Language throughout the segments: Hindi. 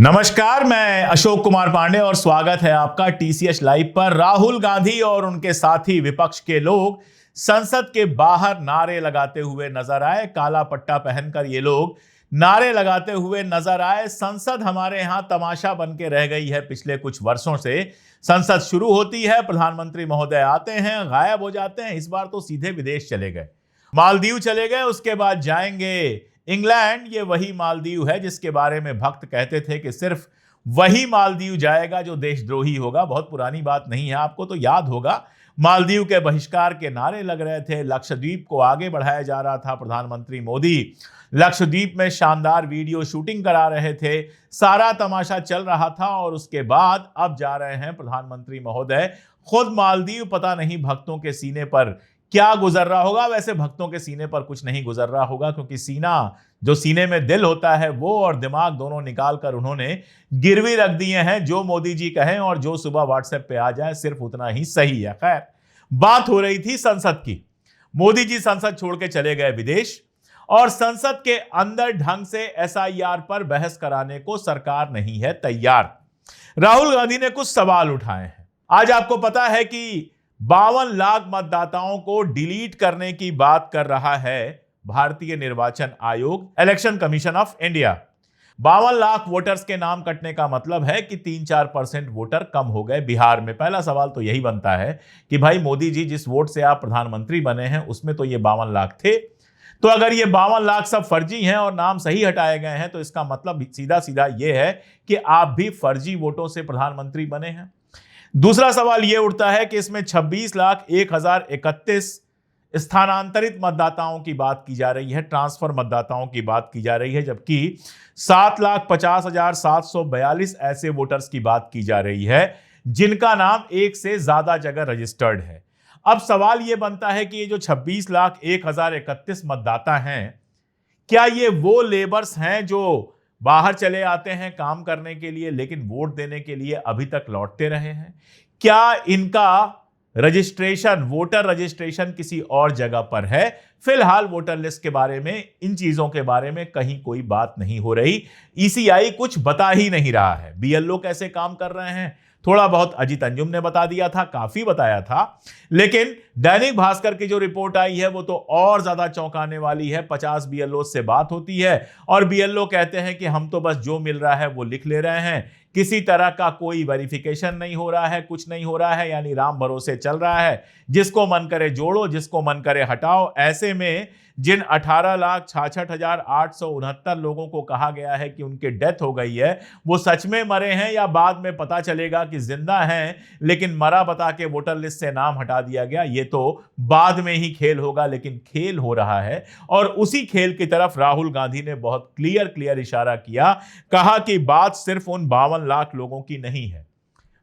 नमस्कार, मैं अशोक कुमार पांडे और स्वागत है आपका टीसीएस लाइव पर। राहुल गांधी और उनके साथी विपक्ष के लोग संसद के बाहर नारे लगाते हुए नजर आए। काला पट्टा पहनकर ये लोग नारे लगाते हुए नजर आए। संसद हमारे यहां तमाशा बन के रह गई है पिछले कुछ वर्षों से। संसद शुरू होती है, प्रधानमंत्री महोदय आते हैं, गायब हो जाते हैं। इस बार तो सीधे विदेश चले गए, मालदीव चले गए, उसके बाद जाएंगे इंग्लैंड। ये वही मालदीव है जिसके बारे में भक्त कहते थे कि सिर्फ वही मालदीव जाएगा जो देशद्रोही होगा। बहुत पुरानी बात नहीं है, आपको तो याद होगा। मालदीव के बहिष्कार के नारे लग रहे थे, लक्षद्वीप को आगे बढ़ाया जा रहा था। प्रधानमंत्री मोदी लक्षद्वीप में शानदार वीडियो शूटिंग करा रहे थे, सारा तमाशा चल रहा था। और उसके बाद अब जा रहे हैं प्रधानमंत्री महोदय खुद मालदीव। पता नहीं भक्तों के सीने पर क्या गुजर रहा होगा। वैसे भक्तों के सीने पर कुछ नहीं गुजर रहा होगा, क्योंकि सीना, जो सीने में दिल होता है, वो और दिमाग दोनों निकाल कर उन्होंने गिरवी रख दिए हैं। जो मोदी जी कहें और जो सुबह व्हाट्सएप पे आ जाए, सिर्फ उतना ही सही है। खैर, बात हो रही थी संसद की। मोदी जी संसद छोड़ के चले गए विदेश, और संसद के अंदर ढंग से एसआईआर पर बहस कराने को सरकार नहीं है तैयार। राहुल गांधी ने कुछ सवाल उठाए हैं। आज आपको पता है कि 52 लाख मतदाताओं को डिलीट करने की बात कर रहा है भारतीय निर्वाचन आयोग, election commission of India. 52 lakh voters के नाम कटने का मतलब है कि 3-4% वोटर कम हो गए बिहार में। पहला सवाल तो यही बनता है कि भाई मोदी जी, जिस वोट से आप प्रधानमंत्री बने हैं उसमें तो ये 52 लाख थे। तो अगर ये 52 लाख सब फर्जी हैं और नाम सही हटाए गए हैं, तो इसका मतलब सीधा सीधा ये है कि आप भी फर्जी वोटों से प्रधानमंत्री बने हैं। दूसरा सवाल यह उठता है कि इसमें 26,01,031 स्थानांतरित मतदाताओं की बात की जा रही है, ट्रांसफर मतदाताओं की बात की जा रही है, जबकि 7,50,742 ऐसे वोटर्स की बात की जा रही है जिनका नाम एक से ज्यादा जगह रजिस्टर्ड है। अब सवाल यह बनता है कि ये जो 26,01,031 मतदाता हैं, क्या ये वो लेबर्स हैं जो बाहर चले आते हैं काम करने के लिए, लेकिन वोट देने के लिए अभी तक लौटते रहे हैं? क्या इनका रजिस्ट्रेशन, वोटर रजिस्ट्रेशन किसी और जगह पर है? फिलहाल वोटर लिस्ट के बारे में, इन चीजों के बारे में कहीं कोई बात नहीं हो रही। ईसीआई कुछ बता ही नहीं रहा है। बीएलओ कैसे काम कर रहे हैं, थोड़ा बहुत अजीत अंजुम ने बता दिया था, काफी बताया था। लेकिन दैनिक भास्कर की जो रिपोर्ट आई है वो तो और ज्यादा चौंकाने वाली है। 50 बीएलओ से बात होती है और बीएलओ कहते हैं कि हम तो बस जो मिल रहा है वो लिख ले रहे हैं, किसी तरह का कोई वेरिफिकेशन नहीं हो रहा है, कुछ नहीं हो रहा है, यानी राम भरोसे चल रहा है। जिसको मन करे जोड़ो, जिसको मन करे हटाओ। ऐसे में जिन 18,66,869 लोगों को कहा गया है कि उनकी डेथ हो गई है, वो सच में मरे हैं या बाद में पता चलेगा कि जिंदा हैं, लेकिन मरा बता के वोटर लिस्ट से नाम हटा दिया गया, ये तो बाद में ही खेल होगा। लेकिन खेल हो रहा है, और उसी खेल की तरफ राहुल गांधी ने बहुत क्लियर इशारा किया। कहा कि बात सिर्फ उन 52 लाख लोगों की नहीं है।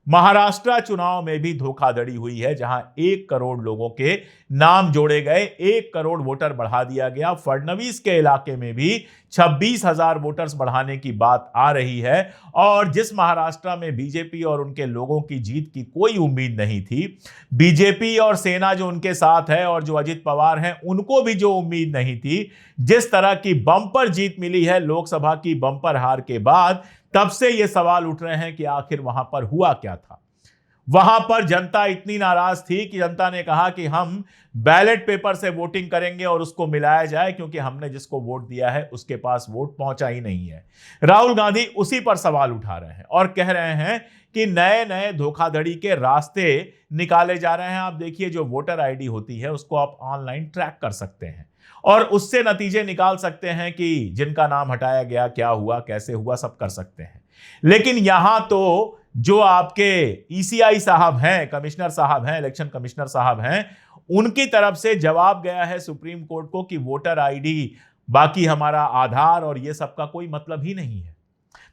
महाराष्ट्र चुनाव में भी धोखाधड़ी हुई है, जहां 1 करोड़ लोगों के नाम जोड़े गए, 1 करोड़ वोटर बढ़ा दिया गया। फडणवीस के इलाके में भी 26,000 वोटर्स बढ़ाने की बात आ रही है। और जिस महाराष्ट्र में बीजेपी और उनके लोगों की जीत की कोई उम्मीद नहीं थी, बीजेपी और सेना जो उनके साथ है और जो अजित पवार हैं, उनको भी जो उम्मीद नहीं थी, जिस तरह की बम्पर जीत मिली है लोकसभा की बम्पर हार के बाद, तब से ये सवाल उठ रहे हैं कि आखिर वहां पर हुआ क्या था। वहां पर जनता इतनी नाराज थी कि जनता ने कहा कि हम बैलेट पेपर से वोटिंग करेंगे और उसको मिलाया जाए, क्योंकि हमने जिसको वोट दिया है उसके पास वोट पहुंचा ही नहीं है। राहुल गांधी उसी पर सवाल उठा रहे हैं और कह रहे हैं कि नए नए धोखाधड़ी के रास्ते निकाले जा रहे हैं। आप देखिए, जो वोटर आईडी होती है उसको आप ऑनलाइन ट्रैक कर सकते हैं और उससे नतीजे निकाल सकते हैं कि जिनका नाम हटाया गया, क्या हुआ, कैसे हुआ, सब कर सकते हैं। लेकिन यहां तो जो आपके ईसीआई साहब हैं, कमिश्नर साहब हैं, इलेक्शन कमिश्नर साहब हैं, उनकी तरफ से जवाब गया है सुप्रीम कोर्ट को कि वोटर आईडी, बाकी हमारा आधार और ये सब का कोई मतलब ही नहीं है।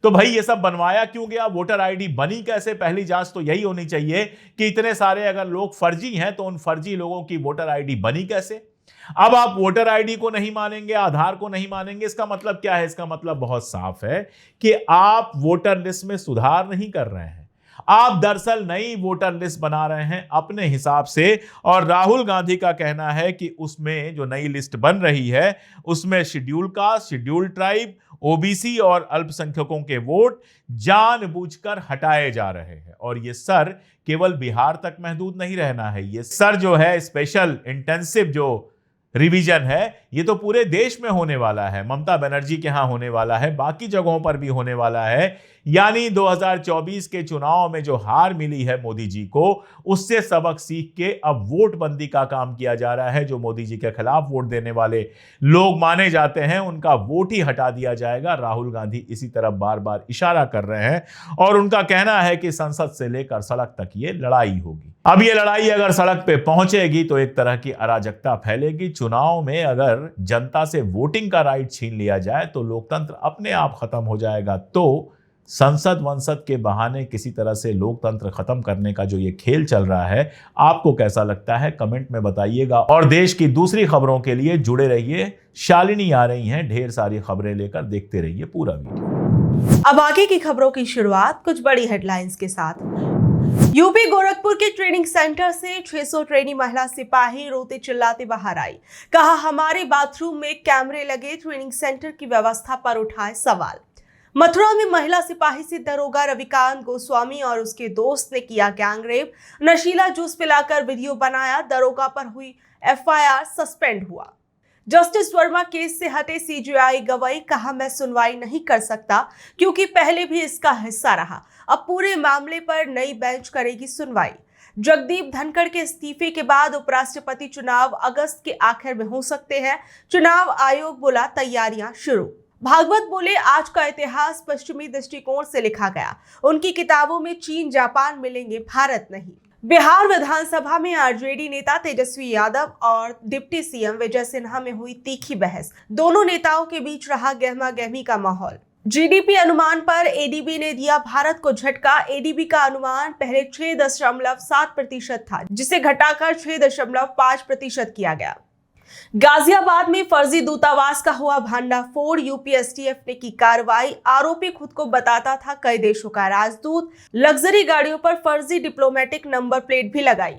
तो भाई ये सब बनवाया क्यों गया? वोटर आईडी बनी कैसे? पहली जांच तो यही होनी चाहिए कि इतने सारे अगर लोग फर्जी हैं तो उन फर्जी लोगों की वोटर आईडी बनी कैसे? अब आप वोटर आईडी को नहीं मानेंगे, आधार को नहीं मानेंगे, इसका मतलब क्या है? इसका मतलब बहुत साफ है कि आप वोटर लिस्ट में सुधार नहीं कर रहे हैं। आप दरअसल नई वोटर लिस्ट बना रहे हैं अपने हिसाब से, और राहुल गांधी का कहना है कि उसमें जो नई लिस्ट बन रही है उसमें schedule caste, schedule tribe, OBC और अल्पसंख्यकों के वोट जानबूझकर हटाए जा रहे हैं। और ये सर केवल बिहार तक महदूद नहीं रहना है, ये सर जो है स्पेशल इंटेंसिव जो रिवीजन है ये तो पूरे देश में होने वाला है, ममता बनर्जी के यहां होने वाला है, बाकी जगहों पर भी होने वाला है। यानी 2024 के चुनाव में जो हार मिली है मोदी जी को, उससे सबक सीख के अब वोटबंदी का काम किया जा रहा है। जो मोदी जी के खिलाफ वोट देने वाले लोग माने जाते हैं उनका वोट ही हटा दिया जाएगा। राहुल गांधी इसी तरफ बार बार इशारा कर रहे हैं और उनका कहना है कि संसद से लेकर सड़क तक ये लड़ाई होगी। अब ये लड़ाई अगर सड़क पे पहुंचेगी तो एक तरह की अराजकता फैलेगी। चुनाव में अगर जनता से वोटिंग का राइट छीन लिया जाए तो लोकतंत्र अपने आप खत्म हो जाएगा। तो संसद वंसद के बहाने किसी तरह से लोकतंत्र खत्म करने का जो ये खेल चल रहा है, आपको कैसा लगता है कमेंट में बताइएगा। और देश की दूसरी खबरों के लिए जुड़े रहिए। शालिनी आ रही हैं ढेर सारी खबरें लेकर, देखते रहिए पूरा वीडियो। अब आगे की खबरों की शुरुआत कुछ बड़ी हेडलाइंस के साथ। यूपी गोरखपुर के ट्रेनिंग सेंटर से 600 ट्रेनी महिला सिपाही रोते चिल्लाते बाहर आई। कहा हमारे बाथरूम में कैमरे लगे, ट्रेनिंग सेंटर की व्यवस्था पर उठाए सवाल। मथुरा में महिला सिपाही से दरोगा रविकांत गोस्वामी और उसके दोस्त ने किया गैंगरेप। नशीला जूस पिलाकर वीडियो बनाया, दरोगा पर हुई एफआईआर, सस्पेंड हुआ। जस्टिस वर्मा केस से हटे सीजेआई गवाई। कहा मैं सुनवाई नहीं कर सकता क्योंकि पहले भी इसका हिस्सा रहा, अब पूरे मामले पर नई बेंच करेगी सुनवाई। जगदीप धनखड़ के इस्तीफे के बाद उपराष्ट्रपति चुनाव अगस्त के आखिर में हो सकते हैं। चुनाव आयोग बोला तैयारियां शुरू। भागवत बोले आज का इतिहास पश्चिमी दृष्टिकोण से लिखा गया। उनकी किताबों में चीन जापान मिलेंगे, भारत नहीं। बिहार विधानसभा में आरजेडी नेता तेजस्वी यादव और डिप्टी सीएम विजय सिन्हा में हुई तीखी बहस। दोनों नेताओं के बीच रहा गहमा गहमी का माहौल। जीडीपी अनुमान पर एडीबी ने दिया भारत को झटका। एडीबी का अनुमान पहले 6.7% था, जिसे घटाकर 6.5% किया गया। गाजियाबाद में फर्जी दूतावास का हुआ भांडाफोड़। यूपीएसटीएफ ने की कार्रवाई। आरोपी खुद को बताता था कई देशों का राजदूत। लग्जरी गाड़ियों पर फर्जी डिप्लोमेटिक नंबर प्लेट भी लगाई।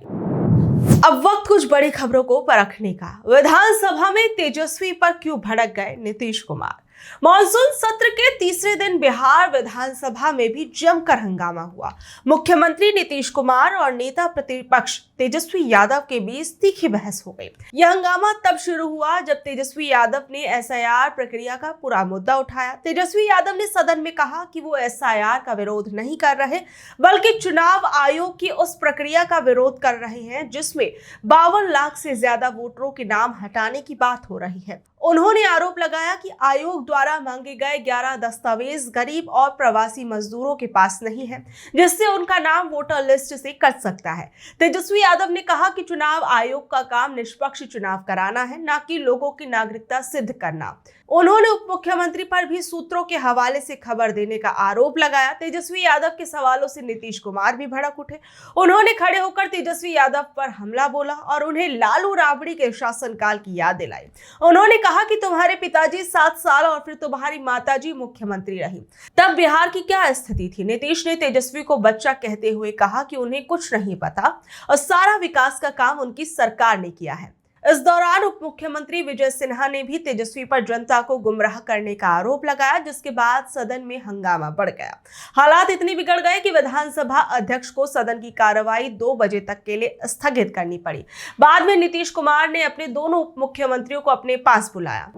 अब वक्त कुछ बड़ी खबरों को परखने का। विधानसभा में तेजस्वी पर क्यों भड़क गए नीतीश कुमार। मॉनसून सत्र के तीसरे दिन बिहार विधानसभा में भी जमकर हंगामा हुआ। मुख्यमंत्री नीतीश कुमार और नेता प्रतिपक्ष तेजस्वी यादव के बीच तीखी बहस हो गई। यह हंगामा तब शुरू हुआ जब तेजस्वी यादव ने एसआईआर प्रक्रिया का पूरा मुद्दा उठाया। तेजस्वी यादव ने सदन में कहा कि वो एसआईआर का विरोध नहीं कर रहे, बल्कि चुनाव आयोग की उस प्रक्रिया का विरोध कर रहे हैं जिसमें 52 लाख से ज्यादा वोटरों के नाम हटाने की बात हो रही है। उन्होंने आरोप लगाया कि आयोग द्वारा मांगे गए 11 दस्तावेज गरीब और प्रवासी मजदूरों के पास नहीं है, जिससे उनका नाम वोटर लिस्ट से कट सकता है। तेजस्वी यादव ने कहा कि चुनाव आयोग का काम निष्पक्ष चुनाव कराना है, न कि लोगों की नागरिकता सिद्ध करना। उन्होंने उप मुख्यमंत्री पर भी सूत्रों के हवाले से खबर देने का आरोप लगाया। तेजस्वी यादव के सवालों से नीतीश कुमार भी भड़क उठे। उन्होंने खड़े होकर तेजस्वी यादव पर हमला बोला और उन्हें लालू राबड़ी के शासनकाल की याद दिलाई। उन्होंने कहा कि तुम्हारे पिताजी 7 साल और फिर तुम्हारी माताजी मुख्यमंत्री रही, तब बिहार की क्या स्थिति थी। नीतीश ने तेजस्वी को बच्चा कहते हुए कहा कि उन्हें कुछ नहीं पता और सारा विकास का काम उनकी सरकार ने किया है। इस दौरान उप मुख्यमंत्री विजय सिन्हा ने भी तेजस्वी पर जनता को गुमराह करने का आरोप लगाया, जिसके बाद सदन में हंगामा बढ़ गया। हालात इतने बिगड़ गए कि विधानसभा अध्यक्ष को सदन की कार्रवाई 2 बजे तक के लिए स्थगित करनी पड़ी। बाद में नीतीश कुमार ने अपने दोनों उप मुख्यमंत्रियों को अपने पास बुलाया।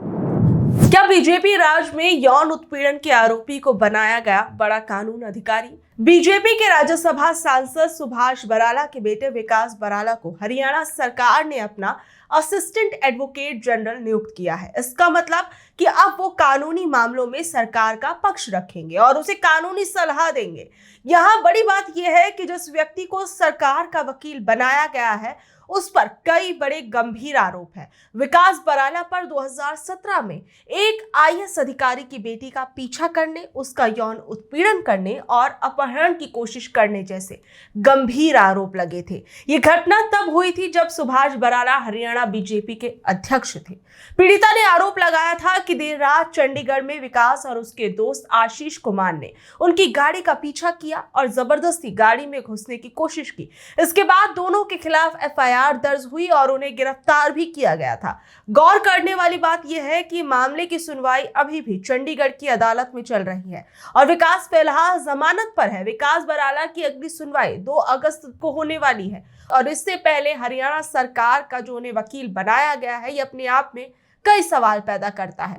क्या बीजेपी राज में यौन उत्पीड़न के आरोपी को बनाया गया बड़ा कानून अधिकारी। बीजेपी के राज्यसभा सांसद सुभाष बराला के बेटे विकास बराला को हरियाणा सरकार ने अपना असिस्टेंट एडवोकेट जनरल नियुक्त किया है। इसका मतलब कि अब वो कानूनी मामलों में सरकार का पक्ष रखेंगे और उसे कानूनी सलाह देंगे। यहाँ बड़ी बात यह है कि जिस व्यक्ति को सरकार का वकील बनाया गया है उस पर कई बड़े गंभीर आरोप हैं। विकास बराला पर 2017 में एक IAS अधिकारी की बेटी का पीछा करने, उसका यौन उत्पीड़न करने और अपहरण की कोशिश करने जैसे गंभीर आरोप लगे थे। ये घटना तब हुई थी जब सुभाष बराला हरियाणा बीजेपी के अध्यक्ष थे। पीड़िता ने आरोप लगाया था कि देर रात चंडीगढ़ में विकास और उसके दोस्त आशीष कुमार ने उनकी गाड़ी का पीछा किया और जबरदस्ती गाड़ी में घुसने की कोशिश की। इसके बाद दोनों के खिलाफ FIR दर्ज हुई और उन्हें गिरफ्तार भी किया गया था। गौर करने वाली बात यह है कि मामले की सुनवाई अभी भी चंडीगढ़ की अदालत में चल रही है और विकास फिलहाल जमानत पर है। विकास बराला की अगली सुनवाई 2 अगस्त को होने वाली है और इससे पहले हरियाणा सरकार का जो उन्हें वकील बनाया गया है, ये अपने आप में कई सवाल पैदा करता है।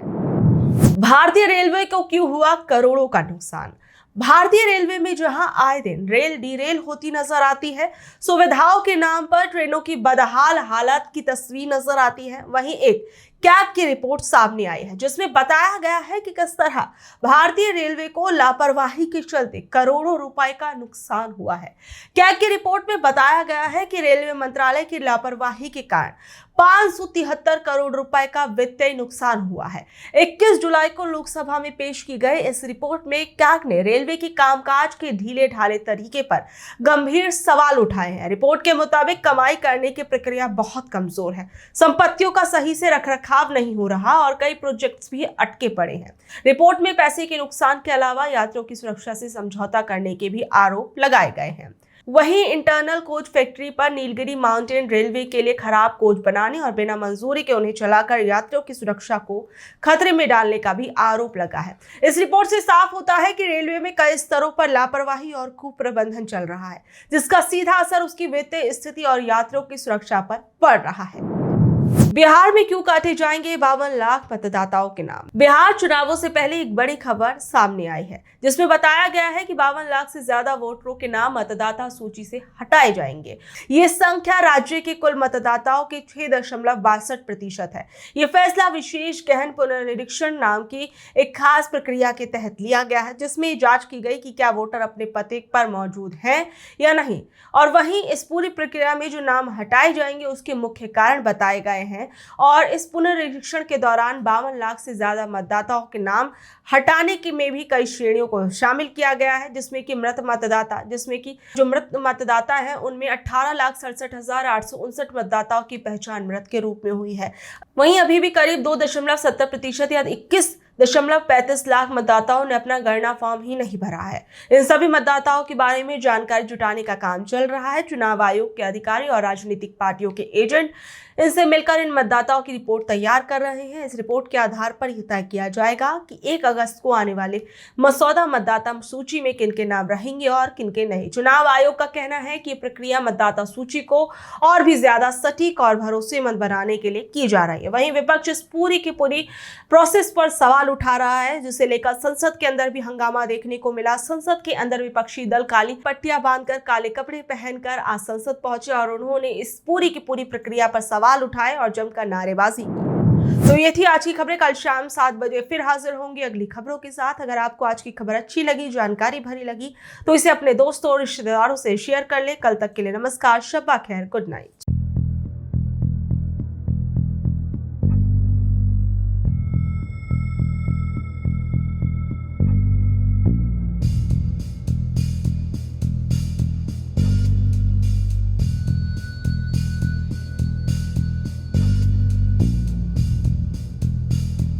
भारतीय रेलवे को क्यों हुआ करोड़ों का नुकसान? भारतीय रेलवे में जहां आए दिन रेल डीरेल होती नजर आती है, सुविधाओं के नाम पर ट्रेनों की बदहाल हालत की तस्वीर नजर आती है, वहीं एक कैग की रिपोर्ट सामने आई है जिसमें बताया गया है कि किस तरह भारतीय रेलवे को लापरवाही के चलते करोड़ों रुपए का नुकसान हुआ है। कैग की रिपोर्ट में बताया गया है कि रेलवे मंत्रालय की लापरवाही के कारण 573 करोड़ रुपए का वित्तीय नुकसान हुआ है। 21 जुलाई को लोकसभा में पेश की गई इस रिपोर्ट में कैग ने रेलवे के कामकाज के ढीले ढाले तरीके पर गंभीर सवाल उठाए हैं। रिपोर्ट के मुताबिक कमाई करने की प्रक्रिया बहुत कमजोर है, संपत्तियों का सही से रखरखाव नहीं हो रहा और कई प्रोजेक्ट्स भी अटके पड़े हैं। रिपोर्ट में पैसे के नुकसान के अलावा यात्रियों की सुरक्षा से समझौता करने के भी आरोप लगाए गए हैं। वहीं इंटरनल कोच फैक्ट्री पर नीलगिरी माउंटेन रेलवे के लिए खराब कोच बनाने और बिना मंजूरी के उन्हें चलाकर यात्रियों की सुरक्षा को खतरे में डालने का भी आरोप लगा है। इस रिपोर्ट से साफ होता है कि रेलवे में कई स्तरों पर लापरवाही और कुप्रबंधन चल रहा है, जिसका सीधा असर उसकी वित्तीय स्थिति और यात्रियों की सुरक्षा पर पड़ रहा है। बिहार में क्यों काटे जाएंगे 52 लाख मतदाताओं के नाम? बिहार चुनावों से पहले एक बड़ी खबर सामने आई है जिसमें बताया गया है कि 52 लाख से ज्यादा वोटरों के नाम मतदाता सूची से हटाए जाएंगे। ये संख्या राज्य के कुल मतदाताओं के 6.62% है। ये फैसला विशेष गहन पुनर्निरीक्षण नाम की एक खास प्रक्रिया के तहत लिया गया है, जिसमें जांच की गई कि क्या वोटर अपने पते पर मौजूद हैं या नहीं। और वहीं इस पूरी प्रक्रिया में जो नाम हटाए जाएंगे उसके मुख्य कारण बताए गए हैं और इस पुनर्निरीक्षण के दौरान 52 लाख से ज्यादा मतदाताओं के नाम हटाने की में भी कई श्रेणियों को शामिल किया गया है, जिसमें कि मृत मतदाता हैं उनमें 18,67,859 मतदाताओं की पहचान मृत के रूप में हुई है। वहीं अभी भी करीब 2.70% या 21.35 लाख मतदाताओं ने अपना गणना फॉर्म ही नहीं भरा है। इन सभी मतदाताओं के बारे में जानकारी जुटाने का काम चल रहा है। चुनाव आयोग के अधिकारी और राजनीतिक पार्टियों के एजेंट इनसे मिलकर इन मतदाताओं की रिपोर्ट तैयार कर रहे हैं। इस रिपोर्ट के आधार पर यह तय किया जाएगा कि 1 अगस्त को आने वाले मसौदा मतदाता सूची में किनके नाम रहेंगे और किनके नहीं। चुनाव आयोग का कहना है कि प्रक्रिया मतदाता सूची को और भी ज्यादा सटीक और भरोसेमंद बनाने के लिए की जा रही है। वहीं विपक्ष इस पूरी की पूरी प्रोसेस पर सवाल उठा रहा है, जिसे लेकर संसद के अंदर भी हंगामा देखने को मिला। संसद के अंदर विपक्षी दल काली पट्टियां बांधकर, काले कपड़े पहनकर आज संसद पहुंचे और उन्होंने इस पूरी की पूरी प्रक्रिया पर सवाल उठाए और जमकर नारेबाजी की। तो ये थी आज की खबरें। कल शाम 7 बजे फिर हाजिर होंगे अगली खबरों के साथ। अगर आपको आज की खबर अच्छी लगी, जानकारी भरी लगी, तो इसे अपने दोस्तों और रिश्तेदारों से शेयर कर ले। कल तक के लिए नमस्कार, शब्बा खैर, गुड नाइट।